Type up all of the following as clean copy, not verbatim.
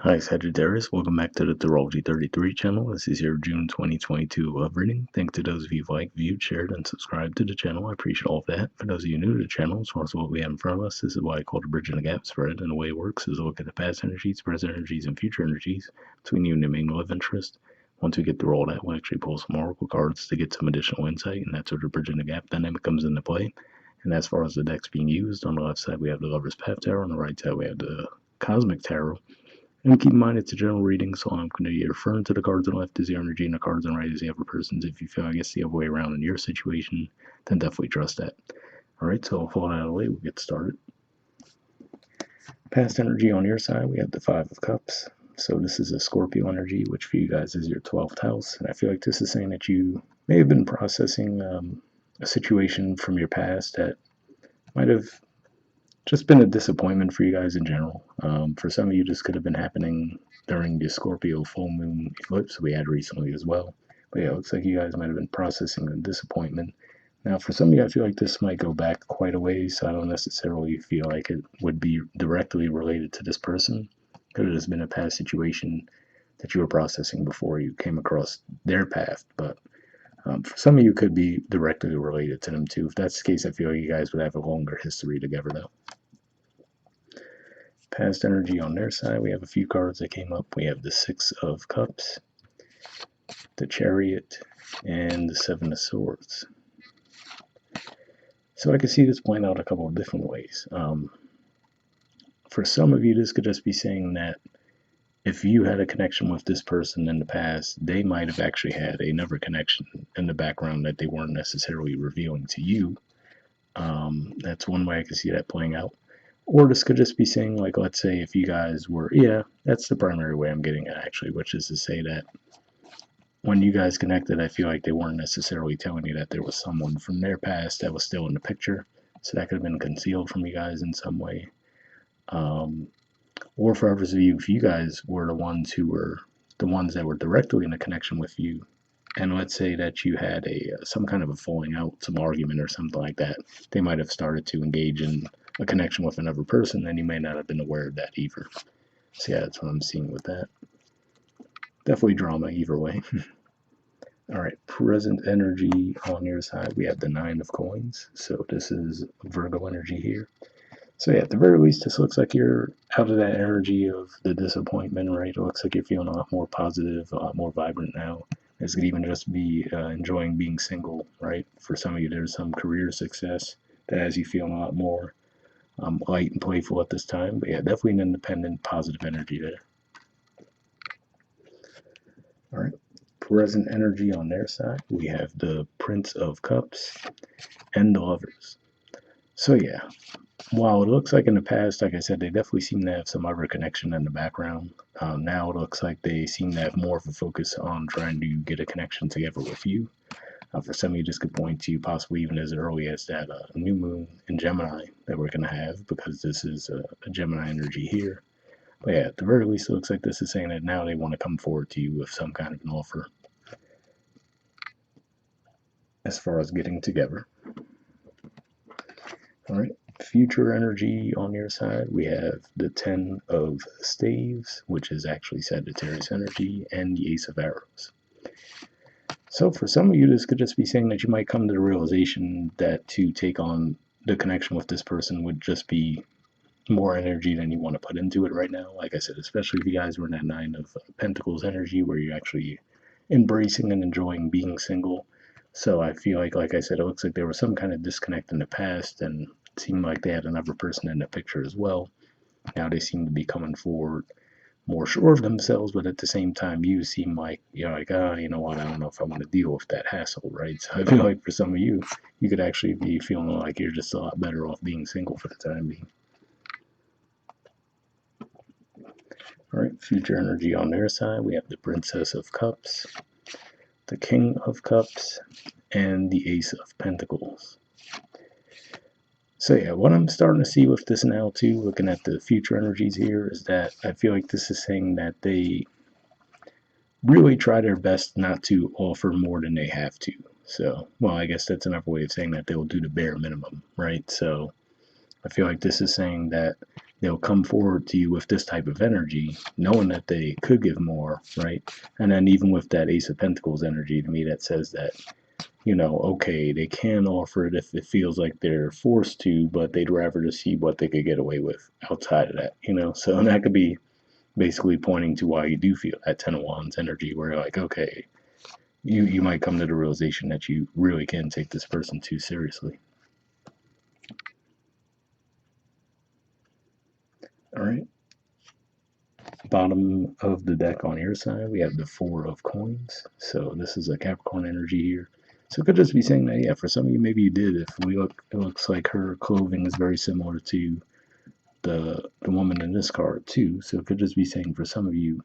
Hi Sagittarius, welcome back to the Astrology 33 channel. This is your June 2022 love reading. Thanks to those of you who liked, viewed, shared, and subscribed to the channel. I appreciate all of that. For those of you new to the channel, as far as what we have in front of us, this is why I call it a bridge in the gap spread. And the way it works is a look at the past energies, present energies, and future energies between you and the main love interest. Once we get through all that, we'll actually pull some oracle cards to get some additional insight, and that's where the bridge in the gap dynamic comes into play. And as far as the decks being used, on the left side we have the Lover's Path Tarot, on the right side we have the Cosmic Tarot. And keep in mind, it's a general reading, so I'm going to be referring to the cards on the left as the energy and the cards on the right as the other person's. If you feel like it's the other way around in your situation, then definitely trust that. Alright, so I'll pull it out of the way, we'll get started. Past energy on your side, we have the Five of Cups. So this is a Scorpio energy, which for you guys is your 12th house. And I feel like this is saying that you may have been processing a situation from your past that might have just been a disappointment for you guys in general. For some of you, this could have been happening during the Scorpio full moon eclipse we had recently as well. But yeah, it looks like you guys might have been processing a disappointment. Now, for some of you, I feel like this might go back quite a ways, so I don't necessarily feel like it would be directly related to this person. Could have just been a past situation that you were processing before you came across their path, but for some of you, could be directly related to them too. If that's the case, I feel like you guys would have a longer history together though. Past energy on their side, we have a few cards that came up. We have the Six of Cups, the Chariot, and the Seven of Swords. So I can see this playing out a couple of different ways. For some of you, this could just be saying that if you had a connection with this person in the past, they might have actually had another connection in the background that they weren't necessarily revealing to you. That's one way I can see that playing out. Or this could just be saying, like, let's say if you guys were, yeah, that's the primary way I'm getting at actually, which is to say that when you guys connected, I feel like they weren't necessarily telling you that there was someone from their past that was still in the picture. So that could have been concealed from you guys in some way. Or for others of you, if you guys were the ones who were the ones that were directly in a connection with you, and let's say that you had some kind of a falling out, some argument or something like that, they might have started to engage in a connection with another person, and you may not have been aware of that either. So yeah, that's what I'm seeing with that. Definitely drama either way. Alright, present energy on your side, we have the Nine of Coins. So this is Virgo energy here. So yeah, at the very least, this looks like you're out of that energy of the disappointment, right? It looks like you're feeling a lot more positive, a lot more vibrant now. This could even just be enjoying being single, right? For some of you, there's some career success that has you feeling a lot more light and playful at this time. But yeah, definitely an independent, positive energy there. All right, present energy on their side, we have the Prince of Cups and the Lovers. So yeah, while it looks like in the past, like I said, they definitely seem to have some other connection in the background. Now it looks like they seem to have more of a focus on trying to get a connection together with you. For some of you, this could point to possibly even as early as that new moon in Gemini that we're going to have, because this is a Gemini energy here. But yeah, at the very least, it looks like this is saying that now they want to come forward to you with some kind of an offer as far as getting together. All right, future energy on your side, we have the Ten of Staves, which is actually Sagittarius energy, and the Ace of Arrows. So for some of you, this could just be saying that you might come to the realization that to take on the connection with this person would just be more energy than you want to put into it right now. Like I said, especially if you guys were in that Nine of Pentacles energy where you're actually embracing and enjoying being single. So I feel like I said, it looks like there was some kind of disconnect in the past, and it seemed like they had another person in the picture as well. Now they seem to be coming forward more sure of themselves, but at the same time, you seem like you're like, you know what, I don't know if I want to deal with that hassle, right? So I feel like for some of you, you could actually be feeling like you're just a lot better off being single for the time being. All right, future energy on their side, we have the Princess of Cups, the King of Cups, and the Ace of Pentacles. So yeah, what I'm starting to see with this now too, looking at the future energies here, is that I feel like this is saying that they really try their best not to offer more than they have to. So, well, I guess that's another way of saying that they'll do the bare minimum, right? So I feel like this is saying that they'll come forward to you with this type of energy, knowing that they could give more, right? And then even with that Ace of Pentacles energy, to me, that says that, okay, they can offer it if it feels like they're forced to, but they'd rather just see what they could get away with outside of that. So and that could be basically pointing to why you do feel that Ten of Wands energy, where you're like, okay, you might come to the realization that you really can take this person too seriously. All right. Bottom of the deck on your side, we have the Four of Coins. So this is a Capricorn energy here. So it could just be saying that, yeah, for some of you, maybe you did. If we look, it looks like her clothing is very similar to the woman in this card too. So it could just be saying for some of you,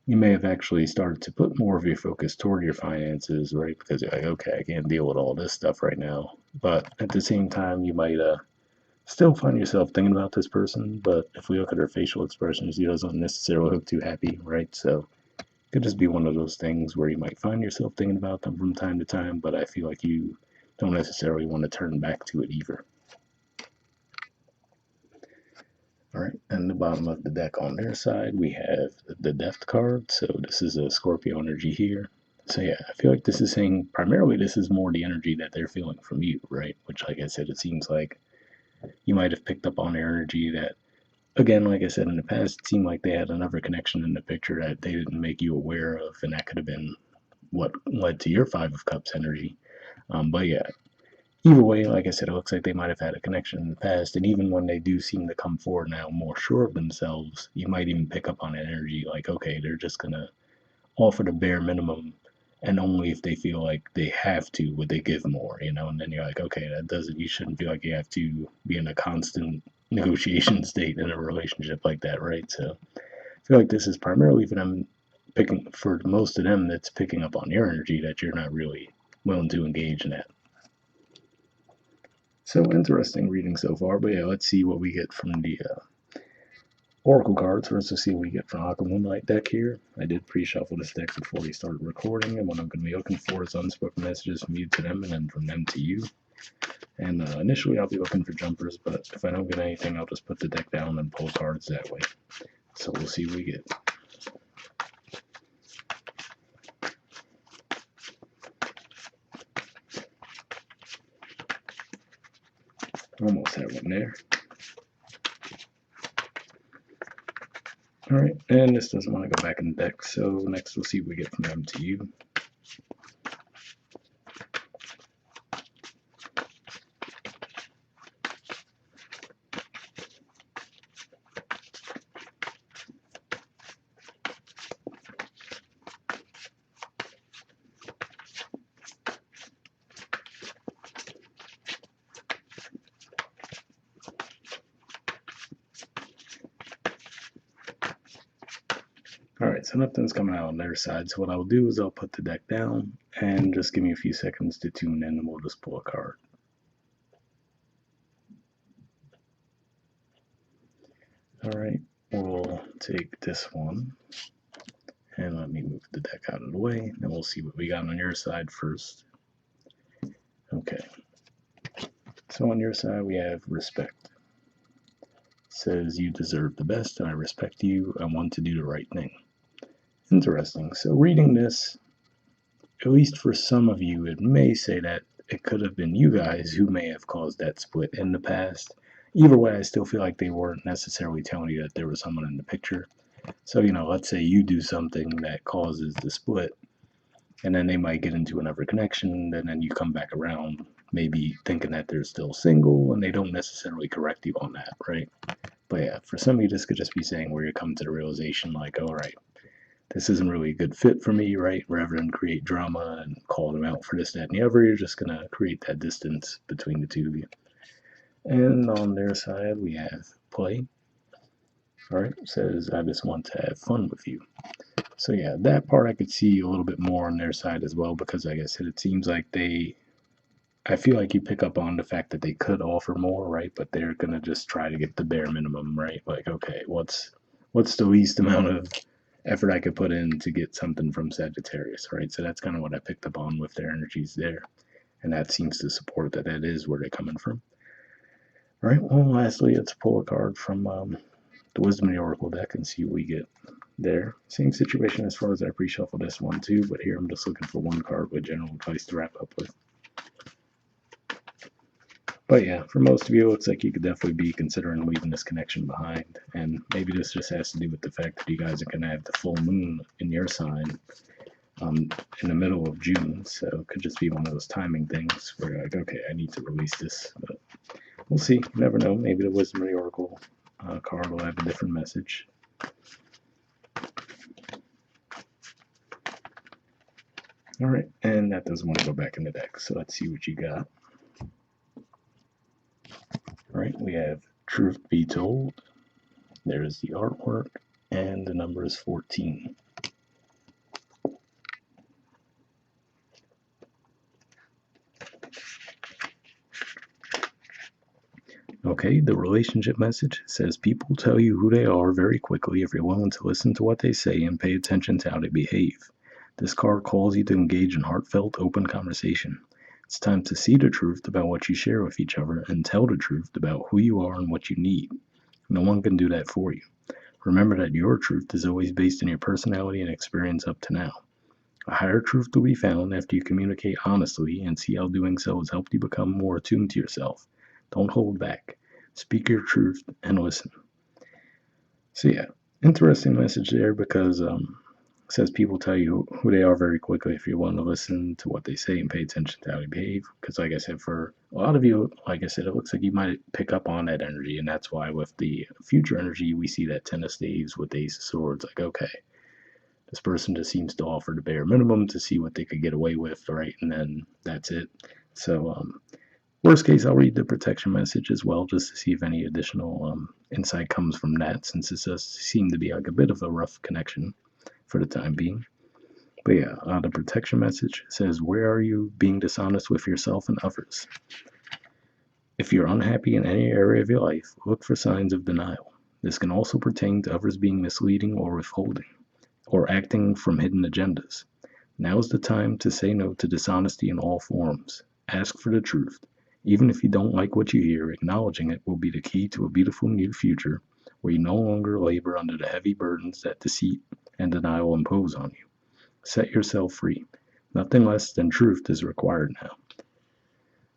you may have actually started to put more of your focus toward your finances, right? Because you're like, okay, I can't deal with all this stuff right now. But at the same time, you might still find yourself thinking about this person. But if we look at her facial expressions, she doesn't necessarily look too happy, right? So it could just be one of those things where you might find yourself thinking about them from time to time, but I feel like you don't necessarily want to turn back to it either. All right, and the bottom of the deck on their side, we have the Death card. So this is a Scorpio energy here. So yeah, I feel like this is saying primarily this is more the energy that they're feeling from you, right? Which, like I said, it seems like you might have picked up on their energy that, again, like I said in the past, it seemed like they had another connection in the picture that they didn't make you aware of, and that could have been what led to your Five of Cups energy. But yeah, either way, like I said, it looks like they might have had a connection in the past, and even when they do seem to come forward now more sure of themselves, you might even pick up on energy like, okay, they're just gonna offer the bare minimum, and only if they feel like they have to would they give more. And then you're like, okay, that doesn't, you shouldn't feel like you have to be in a constant negotiation state in a relationship like that, right? So I feel like this is primarily for them picking, for most of them, that's picking up on your energy that you're not really willing to engage in that. So interesting reading so far, but yeah, let's see what we get from the Oracle cards. First, let's see what we get from Aqua Moonlight deck here. I did pre-shuffle this deck before we started recording, and what I'm going to be looking for is unspoken messages from you to them, and then from them to you. And initially, I'll be looking for jumpers, but if I don't get anything, I'll just put the deck down and pull cards that way. So we'll see what we get. Almost have one there. All right, and this doesn't want to go back in the deck, so next we'll see what we get from them to you. Alright, so nothing's coming out on their side, so what I'll do is I'll put the deck down, and just give me a few seconds to tune in, and we'll just pull a card. Alright, we'll take this one, and let me move the deck out of the way, and we'll see what we got on your side first. Okay, so on your side we have Respect. It says, you deserve the best, and I respect you, I want to do the right thing. Interesting. So reading this, at least for some of you, it may say that it could have been you guys who may have caused that split in the past. Either way, I still feel like they weren't necessarily telling you that there was someone in the picture. So, let's say you do something that causes the split, and then they might get into another connection, and then you come back around, maybe thinking that they're still single, and they don't necessarily correct you on that, right? But yeah, for some of you, this could just be saying where you come to the realization, like, all right, this isn't really a good fit for me, right? Rather than create drama and call them out for this, that, and the other, you're just going to create that distance between the two of you. And on their side, we have Play. All right, says, I just want to have fun with you. So yeah, that part I could see a little bit more on their side as well, because like I said, it seems like I feel like you pick up on the fact that they could offer more, right? But they're going to just try to get the bare minimum, right? Like, okay, what's the least amount of effort I could put in to get something from Sagittarius, right? So that's kind of what I picked up on with their energies there. And that seems to support that is where they're coming from. All right, well, lastly, let's pull a card from the Wisdom of the Oracle deck and see what we get there. Same situation as far as I pre-shuffled this one too, but here I'm just looking for one card with general advice to wrap up with. But yeah, for most of you, it looks like you could definitely be considering leaving this connection behind. And maybe this just has to do with the fact that you guys are going to have the full moon in your sign in the middle of June. So it could just be one of those timing things where you're like, okay, I need to release this. But we'll see. You never know. Maybe the Wisdom of the Oracle card will have a different message. All right, and that doesn't want to go back in the deck. So let's see what you got. All right, we have Truth Be Told. There's the artwork, and the number is 14. Okay, the relationship message says people tell you who they are very quickly if you're willing to listen to what they say and pay attention to how they behave. This card calls you to engage in heartfelt, open conversation. It's time to see the truth about what you share with each other and tell the truth about who you are and what you need. No one can do that for you. Remember that your truth is always based on your personality and experience up to now. A higher truth will be found after you communicate honestly and see how doing so has helped you become more attuned to yourself. Don't hold back. Speak your truth and listen. So yeah, interesting message there because it says people tell you who they are very quickly if you want to listen to what they say and pay attention to how they behave. Because like I said, for a lot of you, like I said, it looks like you might pick up on that energy, and that's why with the future energy, we see that Ten of Staves with the Ace of Swords. Like, okay, this person just seems to offer the bare minimum to see what they could get away with, right? And then that's it. So, worst case, I'll read the protection message as well, just to see if any additional insight comes from that, since it does seem to be like a bit of a rough connection for the time being. But yeah, the protection message says, where are you being dishonest with yourself and others? If you're unhappy in any area of your life, look for signs of denial. This can also pertain to others being misleading or withholding, or acting from hidden agendas. Now is the time to say no to dishonesty in all forms. Ask for the truth. Even if you don't like what you hear, acknowledging it will be the key to a beautiful new future where you no longer labor under the heavy burdens that deceit and denial impose on you. Set yourself free. Nothing less than truth is required now.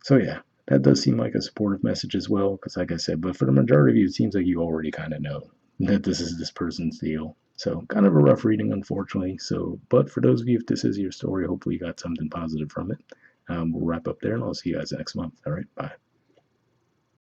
So yeah, that does seem like a supportive message as well, because like I said, but for the majority of you, it seems like you already kind of know that this is this person's deal. So kind of a rough reading, unfortunately. So, but for those of you, if this is your story, hopefully you got something positive from it. We'll wrap up there, and I'll see you guys next month. All right, bye.